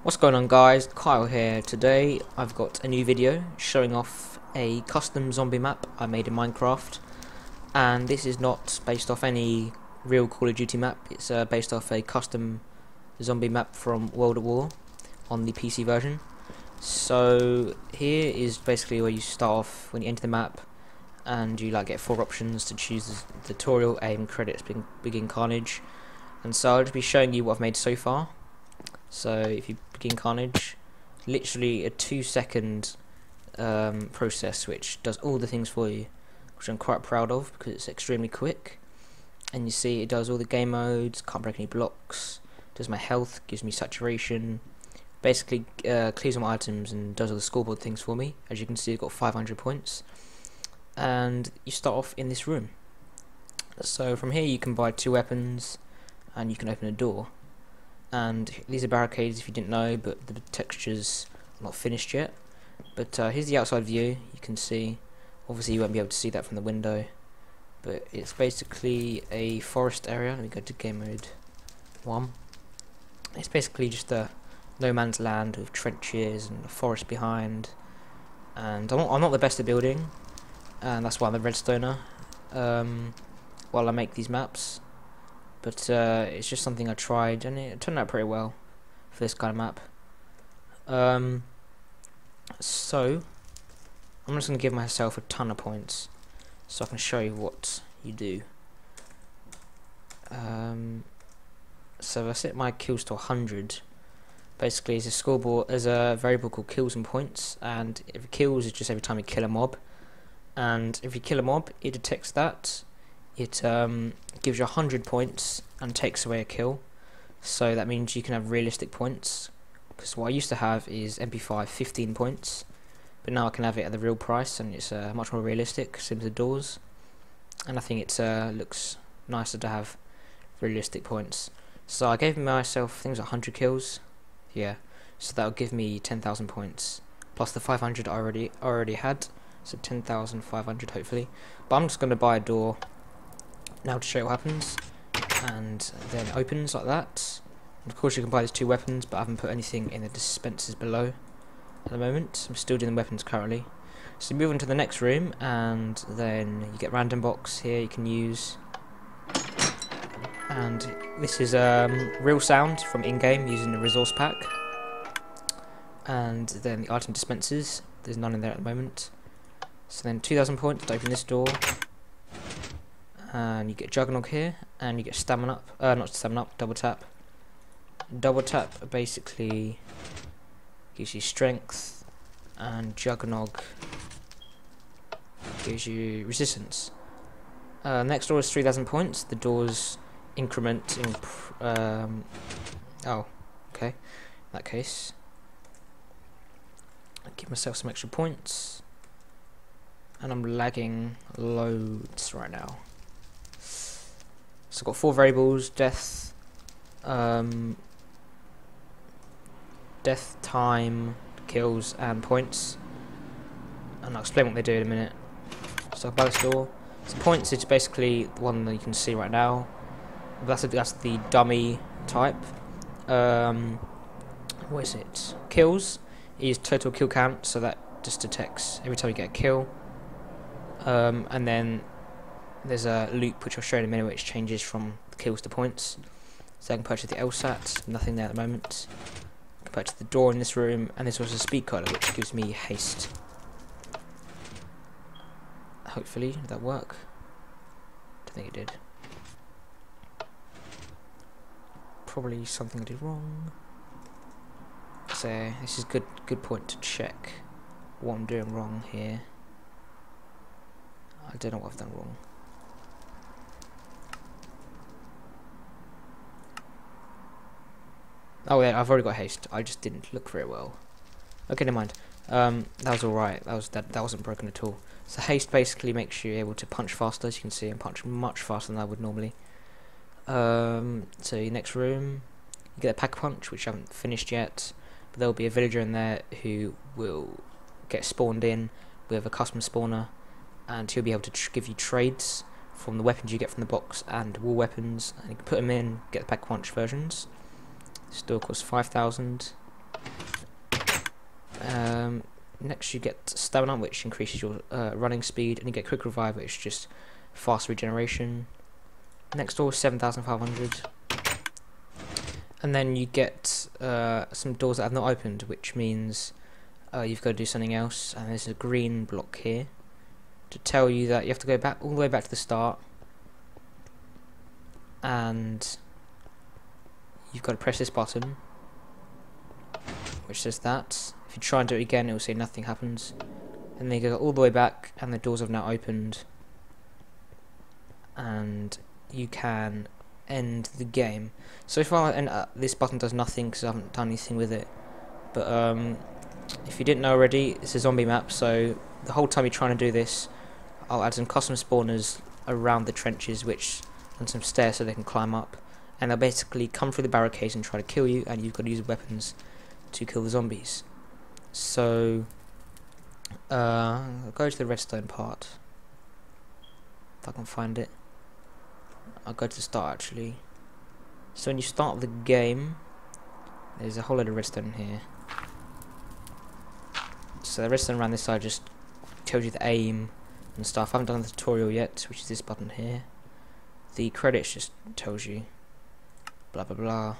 What's going on, guys? Kyle here. Today I've got a new video showing off a custom zombie map I made in Minecraft, and this is not based off any real Call of Duty map. It's based off a custom zombie map from World at War on the PC version. So here is basically where you start off when you enter the map, and you get 4 options to choose: the tutorial, aim, credits, begin carnage. And so I'll just be showing you what I've made so far. So if you begin carnage, literally a 2-second process which does all the things for you, which I'm quite proud of because it's extremely quick. And you see it does all the game modes, can't break any blocks, does my health, gives me saturation, basically clears all my items and does all the scoreboard things for me. As you can see, I've got 500 points. And you start off in this room. So from here you can buy 2 weapons and you can open a door. And these are barricades if you didn't know, but the textures are not finished yet. But here's the outside view. You can see, obviously you won't be able to see that from the window, but it's basically a forest area. Let me go to game mode 1. It's basically just a no man's land with trenches and a forest behind. And I'm not the best at building, and that's why I'm a redstoner while I make these maps. But it's just something I tried, and it turned out pretty well for this kind of map. So I'm just going to give myself a ton of points so I can show you what you do. So I set my kills to 100. Basically, there's a scoreboard, there's a variable called kills and points, and if kills is just every time you kill a mob. And if you kill a mob, it detects that. It gives you 100 points and takes away a kill, so that means you can have realistic points, because what I used to have is MP5 15 points, but now I can have it at the real price and it's much more realistic, same as the doors, and I think it looks nicer to have realistic points. So I gave myself things like 100 kills, yeah, so that would give me 10,000 points, plus the 500 I already had, so 10,500 hopefully. But I'm just going to buy a door now to show you what happens, and then it opens like that. And of course you can buy these 2 weapons, but I haven't put anything in the dispensers below at the moment. I'm still doing the weapons currently. So you move on to the next room, and then you get random box here you can use, and this is real sound from in-game using the resource pack. And then the item dispensers, there's none in there at the moment. So then 2,000 points to open this door. And you get Juggernog here, and you get stamina up, not stamina up, double tap. Double tap basically gives you strength, and Juggernog gives you resistance. Next door is 3,000 points. The doors increment in. Oh, okay. In that case, I give myself some extra points, and I'm lagging loads right now. So I've got 4 variables: death, time, kills, and points. And I'll explain what they do in a minute. So I'll buy this door. So points is basically the one that you can see right now. That's the dummy type. What is it? Kills is total kill count, so that just detects every time you get a kill. And then there's a loop which I'll show in a minute, which changes from kills to points. So I can purchase the LSAT, nothing there at the moment. I can purchase the door in this room, and there's also a speed color which gives me haste. Hopefully, did that work? I think it did. Probably something I did wrong. So this is good point to check what I'm doing wrong here. I don't know what I've done wrong. Oh yeah, I've already got haste. I just didn't look very well. Okay, never mind. That was alright. That wasn't broken at all. So haste basically makes you able to punch faster. As you can see, and punch much faster than I would normally. So your next room, you get a pack punch, which I haven't finished yet. But there will be a villager in there who will get spawned in with a custom spawner, and he'll be able to give you trades from the weapons you get from the box and wall weapons, and you can put them in, get the pack punch versions. Still costs 5,000. Next you get stamina, which increases your running speed, and you get quick revive, which is just fast regeneration. Next door 7,500, and then you get some doors that have not opened, which means you've got to do something else. And there's a green block here to tell you that you have to go back all the way back to the start, and you've got to press this button, which says that. If you try and do it again, it will say nothing happens, and then you go all the way back, and the doors have now opened, and you can end the game. So far, this button does nothing because I haven't done anything with it. But if you didn't know already, it's a zombie map. So the whole time you're trying to do this, I'll add some custom spawners around the trenches, and some stairs so they can climb up, and they'll basically come through the barricades and try to kill you, and you've got to use weapons to kill the zombies. So I'll go to the redstone part if I can find it. I'll go to the start actually. So when you start the game, there's a whole load of redstone here. So the redstone around this side just tells you the aim and stuff. I haven't done the tutorial yet, which is this button here. The credits just tells you blah blah blah.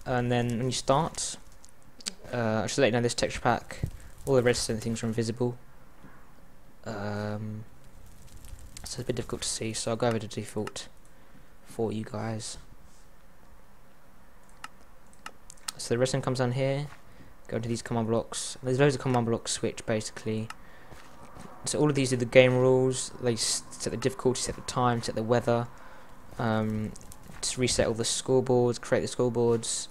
And then when you start, I should let you know this texture pack, all the redstone things are invisible. So it's a bit difficult to see, so I'll go over to default for you guys. So the redstone comes down here, go into these command blocks. There's loads of command blocks which basically, so all of these are the game rules. They set the difficulty, set the time, set the weather, to reset all the scoreboards, create the scoreboards.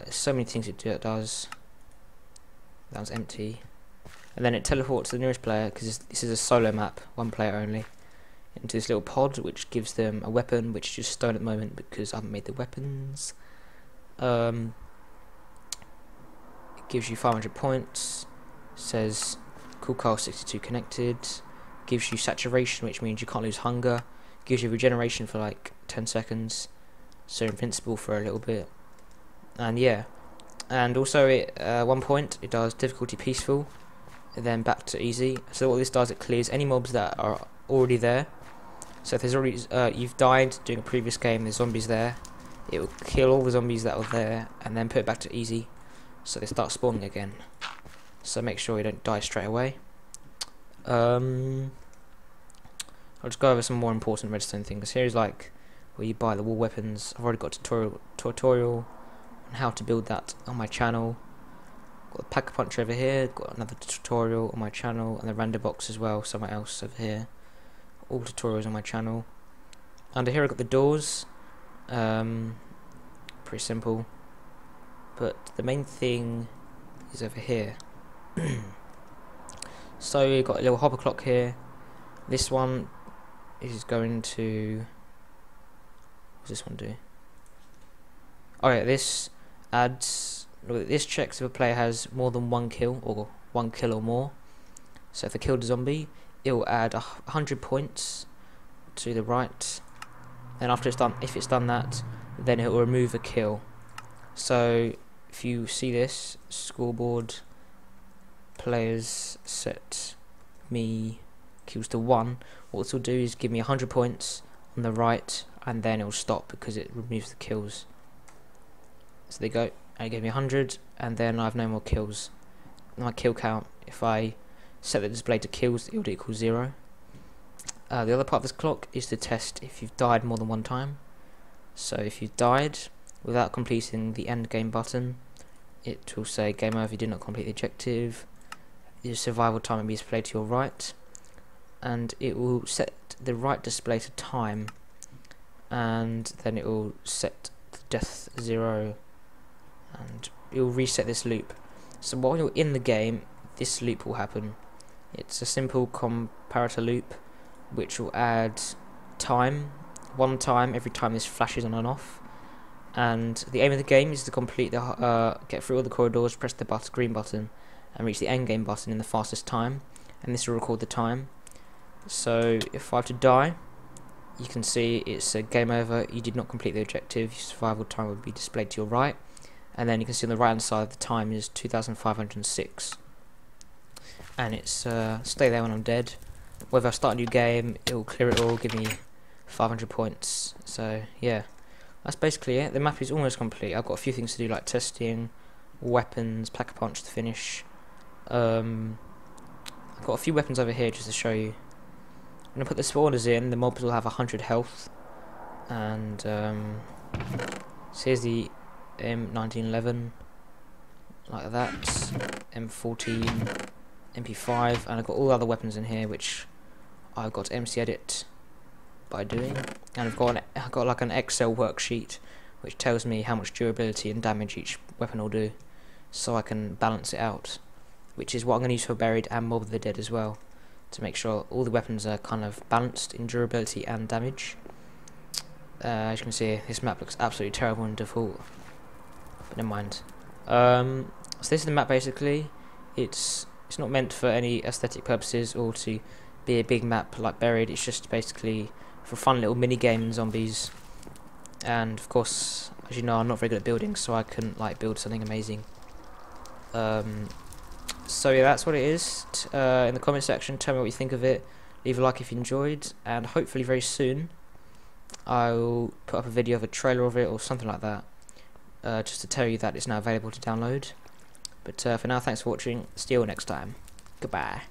So many things it does. That was empty. And then it teleports the nearest player, because this is a solo map, one player only, into this little pod, which gives them a weapon, which is just stone at the moment because I haven't made the weapons. It gives you 500 points, says Cool Carl 62 connected, gives you saturation, which means you can't lose hunger, gives you regeneration for like 10 seconds, so invincible for a little bit. And yeah, and also at one point it does difficulty peaceful, and then back to easy. So what this does, it clears any mobs that are already there. So if there's already you've died during a previous game, there's zombies there, it will kill all the zombies that were there and then put it back to easy, so they start spawning again. So make sure you don't die straight away. I'll just go over some more important redstone things. Here's like where you buy the wall weapons. I've already got a tutorial on how to build that on my channel. Got the pack puncher over here, got another tutorial on my channel, and the render box as well somewhere else over here. All tutorials on my channel. Under here I've got the doors. Pretty simple, but the main thing is over here. So you've got a little hopper clock here. This one is going to, what does this one do? Oh yeah, this adds, look, this checks if a player has more than one kill or more. So if they killed a zombie, it will add 100 points to the right. Then after it's done, if it's done that, then it will remove a kill. So if you see this scoreboard, players set me kills to 1, what this will do is give me 100 points on the right, and then it will stop because it removes the kills. So they go, and it gave me 100, and then I have no more kills. My kill count, if I set the display to kills, it would equal 0. The other part of this clock is to test if you've died more than one time. So if you've died without completing the end game button, it will say game over, you did not complete the objective. Your survival time will be displayed to your right, and it will set the right display to time, and then it will set the death 0, and it will reset this loop. So while you're in the game, this loop will happen. It's a simple comparator loop which will add time, 1 time every time this flashes on and off. And the aim of the game is to complete the get through all the corridors, press the green button, and reach the end game button in the fastest time, and this will record the time. So if I have to die, you can see it's a game over, you did not complete the objective, your survival time will be displayed to your right, and then you can see on the right hand side the time is 2506, and it's stay there when I'm dead. Whether I start a new game, it will clear it all, give me 500 points. So yeah, that's basically it. The map is almost complete. I've got a few things to do, like testing, weapons, pack-a-punch to finish. I've got a few weapons over here just to show you. I'm going to put the spawners in. The mobs will have 100 health, and so here's the M1911, like that, M14, MP5, and I've got all the other weapons in here, which I've got MC edit by doing, and I've got like an Excel worksheet which tells me how much durability and damage each weapon will do, so I can balance it out, which is what I'm going to use for Buried and Mob of the Dead as well, to make sure all the weapons are kind of balanced in durability and damage. As you can see, this map looks absolutely terrible in default, but never mind. So this is the map basically. It's not meant for any aesthetic purposes or to be a big map like Buried. It's just basically for a fun little mini game in zombies. And of course, as you know, I'm not very good at building, so I couldn't like build something amazing. So yeah, that's what it is. In the comment section, tell me what you think of it. Leave a like if you enjoyed, and hopefully very soon I'll put up a video of a trailer of it or something like that, just to tell you that it's now available to download. But for now, thanks for watching. See you all next time. Goodbye.